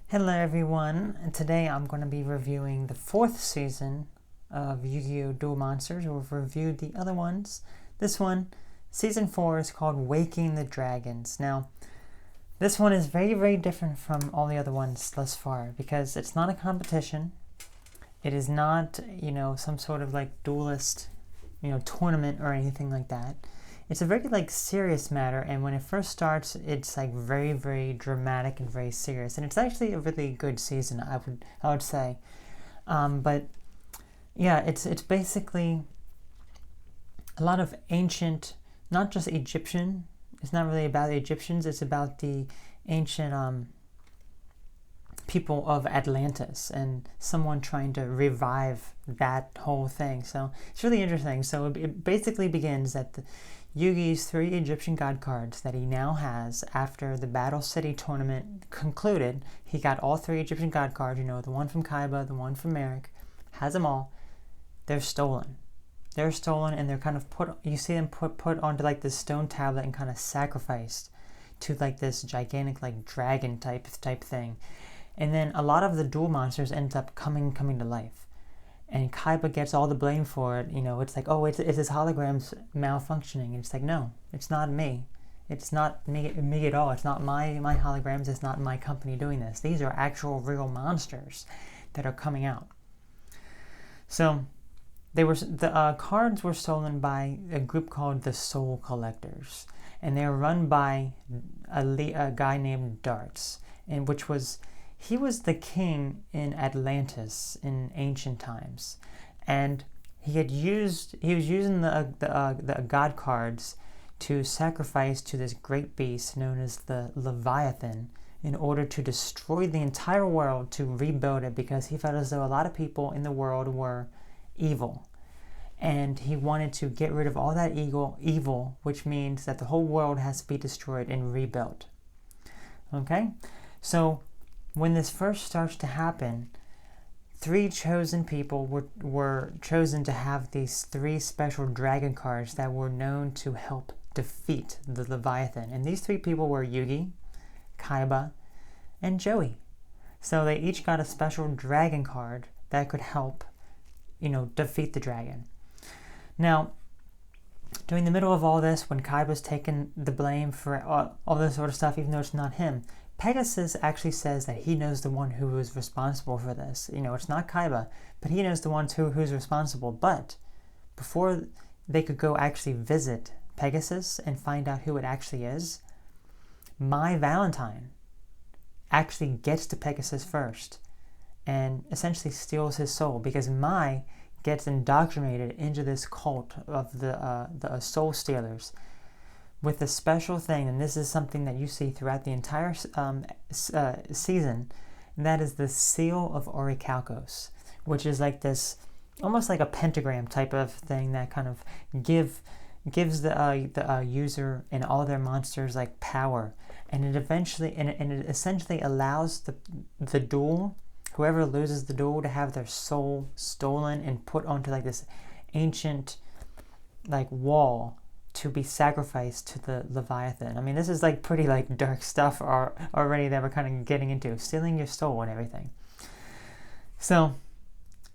Hello everyone, and today I'm going to be reviewing the 4th season of Yu-Gi-Oh! Duel Monsters. We've reviewed the other ones. This one, Season 4, is called Waking the Dragons. Now, this one is very, very different from all the other ones thus far because it's not a competition. It is not, some sort of like duelist, tournament or anything like that. It's a very serious matter, and when it first starts, it's very, very dramatic and very serious, and it's actually a really good season, I would say. But yeah, it's basically a lot of ancient, not just Egyptian. It's not really about the Egyptians. It's about the ancient people of Atlantis and someone trying to revive that whole thing. So it's really interesting. So it basically begins that Yugi's 3 Egyptian god cards that he now has after the Battle City tournament concluded. He got all 3 Egyptian god cards, the one from Kaiba, the one from Merrick, has them all. They're stolen. They're stolen, and they're kind of you see them put onto this stone tablet and kind of sacrificed to this gigantic dragon type thing. And then a lot of the duel monsters end up coming to life. And Kaiba gets all the blame for it. It's it's his holograms malfunctioning. And it's no, it's not me. It's not me at all. It's not my holograms. It's not my company doing this. These are actual real monsters that are coming out. So the cards were stolen by a group called the Soul Collectors, and they were run by a guy named Dartz, and he was the king in Atlantis in ancient times, and he was using the god cards to sacrifice to this great beast known as the Leviathan in order to destroy the entire world, to rebuild it, because he felt as though a lot of people in the world were evil, and he wanted to get rid of all that evil, which means that the whole world has to be destroyed and rebuilt. Okay, so when this first starts to happen, 3 chosen people were chosen to have these 3 special dragon cards that were known to help defeat the Leviathan. And these 3 people were Yugi, Kaiba, and Joey. So they each got a special dragon card that could help, defeat the dragon. Now, during the middle of all this, when Kaiba's taking the blame for all this sort of stuff, even though it's not him, Pegasus actually says that he knows the one who was responsible for this. It's not Kaiba, but he knows the one who's responsible. But before they could go actually visit Pegasus and find out who it actually is, My Valentine actually gets to Pegasus first and essentially steals his soul, because Mai gets indoctrinated into this cult of the soul stealers with a special thing, and this is something that you see throughout the entire season, and that is the Seal of Orichalcos, which is this, almost like a pentagram type of thing that kind of gives the user and all their monsters power, and it essentially allows the duel, whoever loses the duel, to have their soul stolen and put onto this ancient wall to be sacrificed to the Leviathan. I mean, this is pretty dark stuff already that we're kind of getting into, stealing your soul and everything. So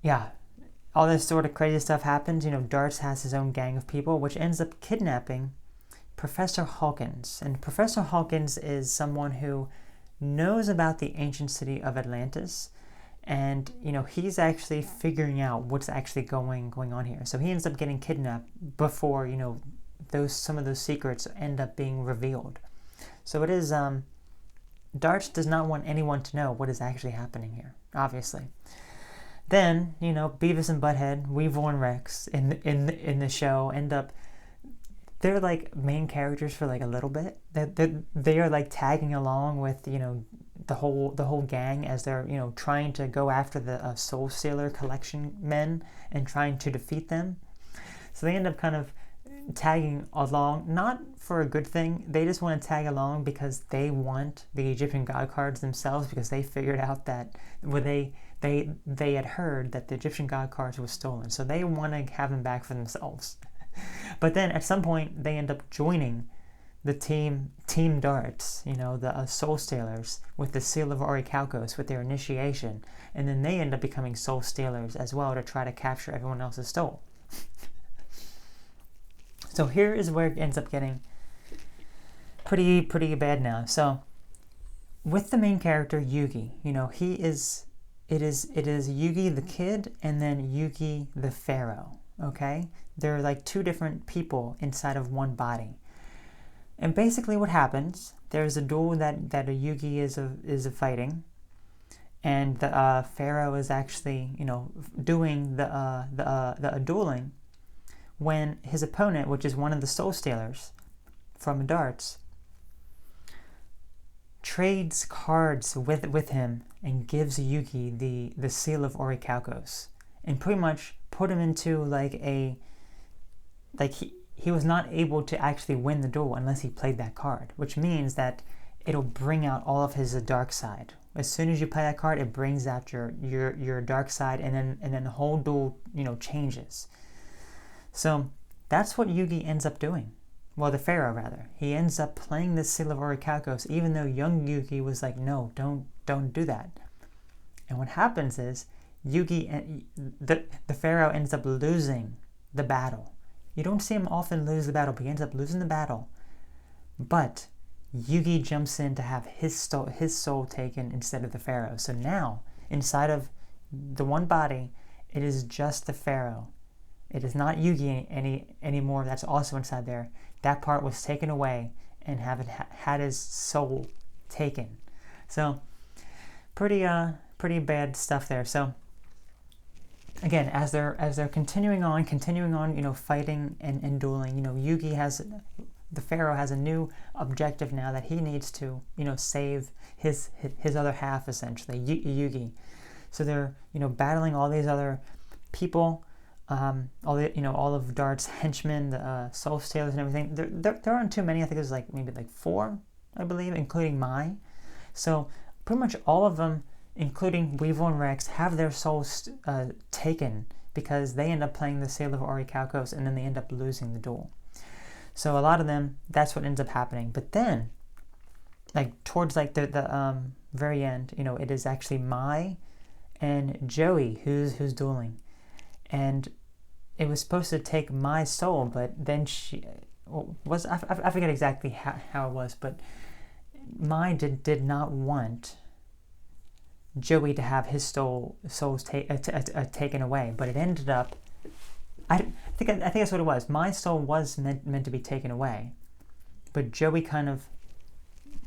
yeah, all this sort of crazy stuff happens. Dartz has his own gang of people, which ends up kidnapping Professor Hawkins. And Professor Hawkins is someone who knows about the ancient city of Atlantis, and he's actually figuring out what's actually going on here. So he ends up getting kidnapped before some of those secrets end up being revealed. So it is Dartz does not want anyone to know what is actually happening here, obviously. Then Beavis and Butthead, Weevil and Rex in the show end up, they're main characters for a little bit. They are tagging along with the whole gang as they're trying to go after the Soul Stealer collection men and trying to defeat them. So they end up kind of tagging along, not for a good thing. They just want to tag along because they want the Egyptian god cards themselves, because they figured out that they had heard that the Egyptian god cards were stolen, so they want to have them back for themselves. But then at some point they end up joining the team Dartz, you know, the Soul Stealers with the Seal of Orichalcos with their initiation, and then they end up becoming Soul Stealers as well to try to capture everyone else's soul. So here is where it ends up getting pretty bad now. So with the main character Yugi, you know, it is Yugi the kid and then Yugi the Pharaoh. Okay, they're like two different people inside of one body. And basically, what happens? There's a duel that a Yugi is fighting, and the Pharaoh is actually, you know, doing the dueling, when his opponent, which is one of the Soul Stealers from Dartz, trades cards with him and gives Yugi the Seal of Orichalcos, and pretty much put him into he was not able to actually win the duel unless he played that card, which means that it'll bring out all of his dark side. As soon as you play that card, it brings out your dark side, and then the whole duel, you know, changes. So that's what Yugi ends up doing. Well, the Pharaoh rather. He ends up playing the Seal of Orichalcos, even though young Yugi was like, no, don't do that. And what happens is Yugi, the Pharaoh ends up losing the battle. You don't see him often lose the battle, but he ends up losing the battle. But Yugi jumps in to have his soul taken instead of the Pharaoh. So now, inside of the one body, it is just the Pharaoh. It is not Yugi anymore. That's also inside there. That part was taken away and had his soul taken. So pretty bad stuff there. So again, as they're continuing on, you know, fighting and dueling, you know, the Pharaoh has a new objective now that he needs to, you know, save his other half, essentially, Yugi. So they're, you know, battling all these other people, all of Dart's henchmen, the Soul Stealers and everything. There aren't too many. I think there's maybe 4, I believe, including Mai. So pretty much all of them, including Weevil and Rex, have their souls taken because they end up playing the Seal of Orichalcos and then they end up losing the duel. So a lot of them, that's what ends up happening. But then, towards the very end, you know, it is actually Mai and Joey who's dueling, and it was supposed to take Mai's soul, but then I forget exactly how it was, but Mai did not want Joey to have his souls taken away, but it ended up. I think that's what it was. My soul was meant to be taken away, but Joey kind of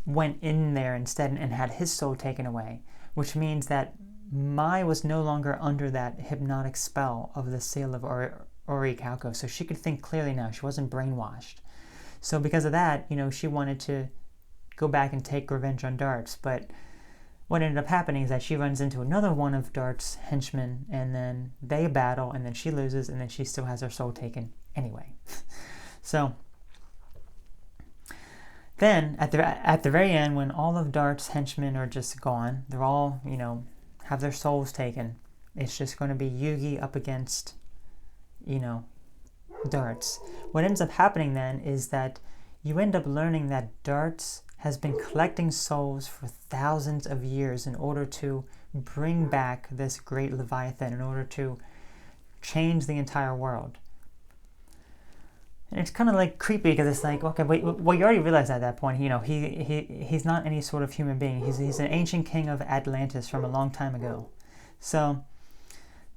went in there instead and had his soul taken away, which means that Mai was no longer under that hypnotic spell of the Seal of Orichalcos, so she could think clearly now. She wasn't brainwashed. So because of that, you know, she wanted to go back and take revenge on Dartz, but what ended up happening is that she runs into another one of Dart's henchmen, and then they battle, and then she loses, and then she still has her soul taken anyway. So then, at the very end, when all of Dart's henchmen are just gone, they're all, you know, have their souls taken, it's just going to be Yugi up against, you know, Dartz. What ends up happening then is that you end up learning that Dartz has been collecting souls for thousands of years in order to bring back this great Leviathan, in order to change the entire world. And it's kind of creepy because it's okay, wait, well, you already realized at that point, you know, he's not any sort of human being. He's an ancient king of Atlantis from a long time ago. So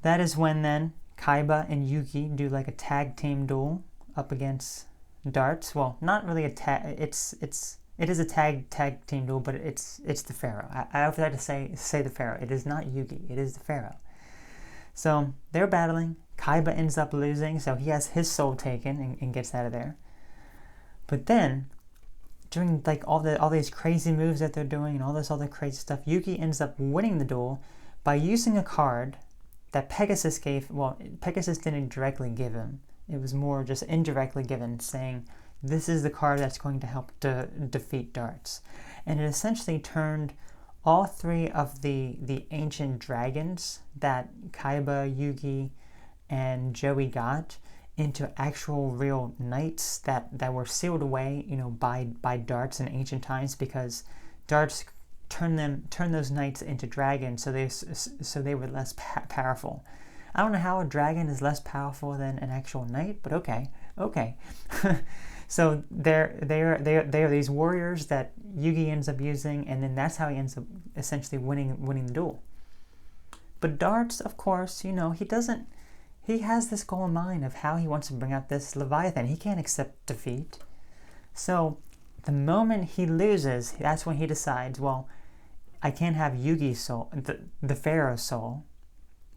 that is when then Kaiba and Yugi do a tag team duel up against Dartz. Well, not really a tag. It is a tag team duel, but it's the Pharaoh. I always have to say the Pharaoh. It is not Yugi. It is the Pharaoh. So they're battling. Kaiba ends up losing, so he has his soul taken and gets out of there. But then, during all these crazy moves that they're doing and all this other crazy stuff, Yugi ends up winning the duel by using a card that Pegasus gave. Well, Pegasus didn't directly give him. It was more just indirectly given, saying, this is the card that's going to help to defeat Dartz. And it essentially turned all 3 of the ancient dragons that Kaiba, Yugi, and Joey got into actual real knights that were sealed away, by Dartz in ancient times, because Dartz turned those knights into dragons, so they were less powerful. I don't know how a dragon is less powerful than an actual knight, but okay. So they're these warriors that Yugi ends up using, and then that's how he ends up essentially winning the duel. But Dartz, of course, he has this goal in mind of how he wants to bring out this Leviathan. He can't accept defeat. So the moment he loses, that's when he decides, well, I can't have Yugi's soul, the Pharaoh's soul.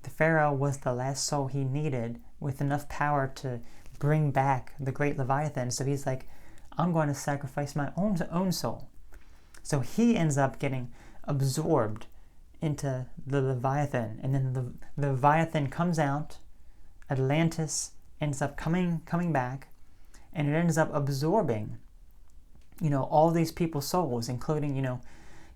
The Pharaoh was the last soul he needed with enough power to bring back the great Leviathan. So he's like, I'm going to sacrifice my own soul. So he ends up getting absorbed into the Leviathan, and then the Leviathan comes out. Atlantis ends up coming back, and it ends up absorbing, all these people's souls, including,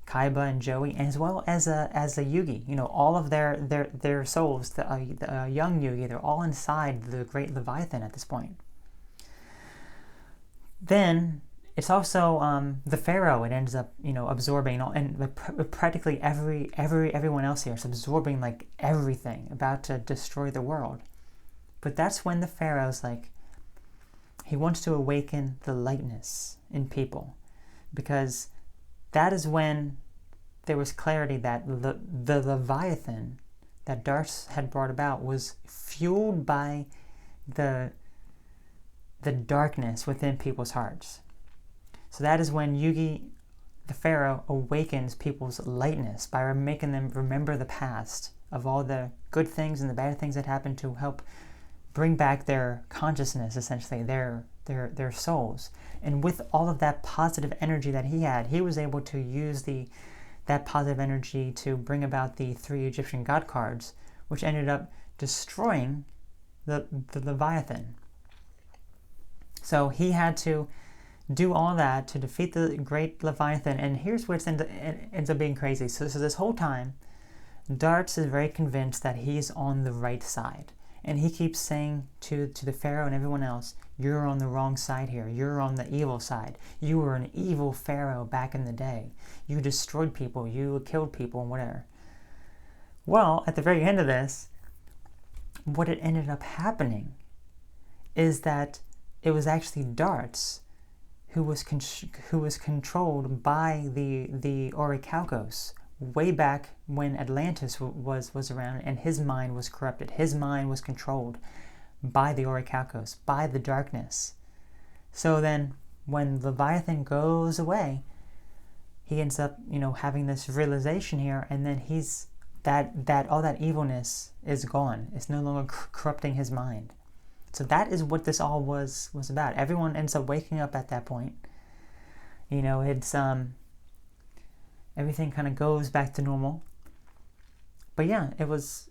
Kaiba and Joey, as well as a Yugi. All of their souls, the young Yugi, they're all inside the great Leviathan at this point. Then it's also the Pharaoh. It ends up absorbing, and practically everyone else here is absorbing like everything, about to destroy the world. But that's when the Pharaoh's like, he wants to awaken the lightness in people, because that is when there was clarity that the Leviathan that Dartz had brought about was fueled by the darkness within people's hearts. So that is when Yugi, the Pharaoh, awakens people's lightness by making them remember the past of all the good things and the bad things that happened, to help bring back their consciousness, essentially, their souls. And with all of that positive energy that he had, he was able to use that positive energy to bring about the 3 Egyptian god cards, which ended up destroying the Leviathan. So he had to do all that to defeat the great Leviathan, and here's where it ends up being crazy. So this whole time, Dartz is very convinced that he's on the right side. And he keeps saying to the Pharaoh and everyone else, you're on the wrong side here. You're on the evil side. You were an evil Pharaoh back in the day. You destroyed people. You killed people and whatever. Well, at the very end of this, what it ended up happening is that it was actually Dartz who was controlled by the Orichalcos, way back when Atlantis was around, and his mind was corrupted. His mind was controlled by the Orichalcos, by the darkness. So then when Leviathan goes away, he ends up, having this realization here, and then he's that all that evilness is gone. It's no longer corrupting his mind. So that is what this all was about. Everyone ends up waking up at that point. It's everything kind of goes back to normal. But yeah, it was,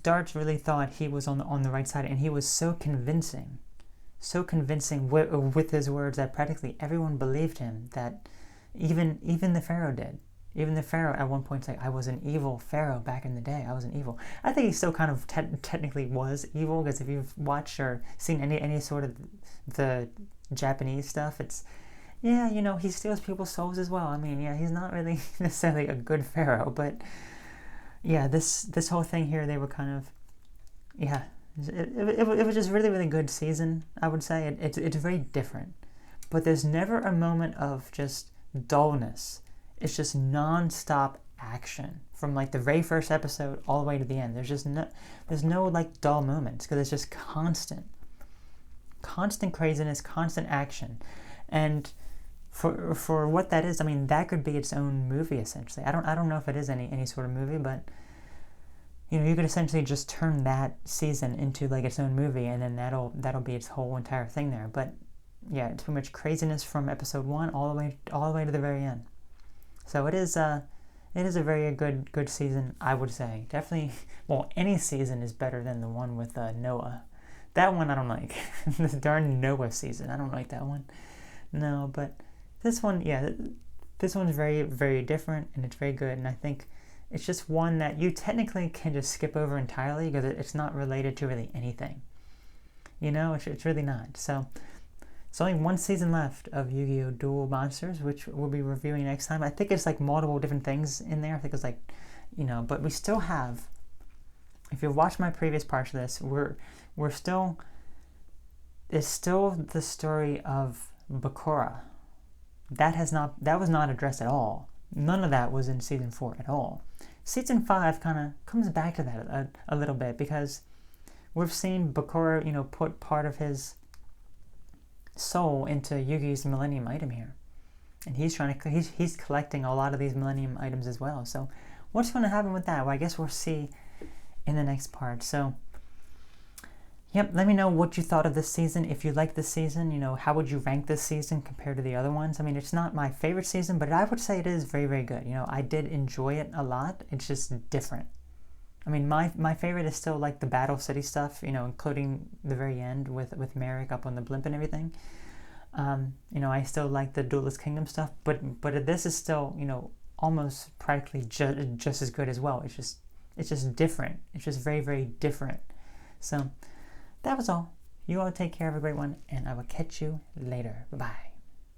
Dartz really thought he was on the right side, and he was so convincing with his words that practically everyone believed him, that even the Pharaoh did. Even the Pharaoh at one point said, I was an evil Pharaoh back in the day. I was an evil. I think he still kind of technically was evil, because if you've watched or seen any sort of the Japanese stuff, it's, yeah, he steals people's souls as well. I mean, yeah, he's not really necessarily a good Pharaoh, but yeah, this whole thing here, they were kind of, yeah, it was just really, really good season, I would say. It's very different, but there's never a moment of just dullness. It's just non-stop action from like the very first episode all the way to the end. There's no like dull moments, because it's just constant craziness, constant action. And for what that is, I mean, that could be its own movie essentially. I don't know if it is any sort of movie, but you could essentially just turn that season into like its own movie, and then that'll be its whole entire thing there. But yeah, it's pretty much craziness from episode 1 all the way to the very end. So it is a very good season, I would say. Definitely, well, any season is better than the one with Noah. That one I don't like. This darn Noah season, I don't like that one. No, but this one, yeah, this one's very, very different, and it's very good. And I think it's just one that you technically can just skip over entirely, because it's not related to really anything. You know, it's really not. So it's only one season left of Yu-Gi-Oh! Duel Monsters, which we'll be reviewing next time. I think it's like multiple different things in there. I think it's like, you know, but we still have, if you watch my previous parts of this, it's still the story of Bakura. That was not addressed at all. None of that was in season 4 at all. Season 5 kind of comes back to that a little bit, because we've seen Bakura, you know, put part of his soul into Yugi's Millennium item here, and he's collecting a lot of these Millennium items as well. So what's going to happen with that? Well, I guess we'll see in the next part. So yep, let me know what you thought of this season. If you like this season, you know, how would you rank this season compared to the other ones? I mean, it's not my favorite season, but I would say it is very, very good. You know, I did enjoy it a lot. It's just different. I mean, my favorite is still like the Battle City stuff, you know, including the very end with Merrick up on the blimp and everything. You know, I still like the Duelist Kingdom stuff, but this is still, you know, almost practically just as good as well. It's just different. It's just very, very different. So that was all. You all take care, have a great one, and I will catch you later. Bye-bye.